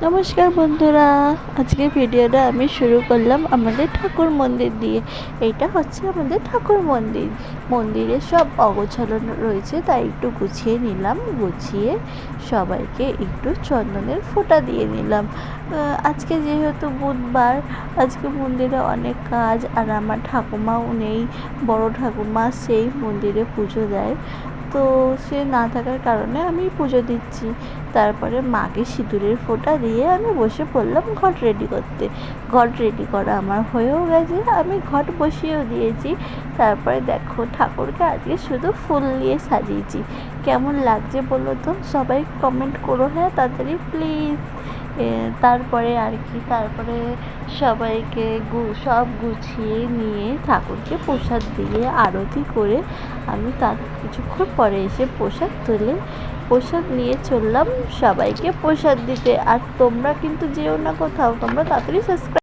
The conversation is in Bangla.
নমস্কার বন্ধুরা, আজকের ভিডিওটা আমি শুরু করলাম আমাদের ঠাকুর মন্দির দিয়ে। এইটা হচ্ছে আমাদের ঠাকুর মন্দির। মন্দিরে সব অগোছালো রয়েছে, তাই একটু গুছিয়ে নিলাম। গুছিয়ে সবাইকে একটু চন্দনের ফোঁটা দিয়ে নিলাম। আজকে যেহেতু বুধবার, আজকে মন্দিরে অনেক কাজ, আর আমার ঠাকুমাও নেই। বড় ঠাকুমা সেই মন্দিরে পুজো দেয়, তো সে না থাকার কারণে আমি পুজো দিচ্ছি। তারপরে মাকে সিঁদুরের ফোঁটা দিয়ে আমি বসে পড়লাম ঘট রেডি করতে। ঘট রেডি করা আমার হয়েও গেছে, আমি ঘট বসিয়েও দিয়েছি। তারপরে দেখো ঠাকুরকে আজকে শুধু ফুল দিয়ে সাজিয়েছি। কেমন লাগছে বলো তো, সবাই কমেন্ট করো হ্যাঁ, তাড়াতাড়ি প্লিজ। তারপরে তারপরে সবাইকে সব গুছিয়ে নিয়ে ঠাকুরকে প্রসাদ দিয়ে আরতি করে আমি তার কিছুক্ষণ পরে এসে প্রসাদ নিয়ে চললাম সবাইকে প্রসাদ দিতে। আর তোমরা কিন্তু যেও না কোথাও, তোমরা তাড়াতাড়ি সাবস্ক্রাইব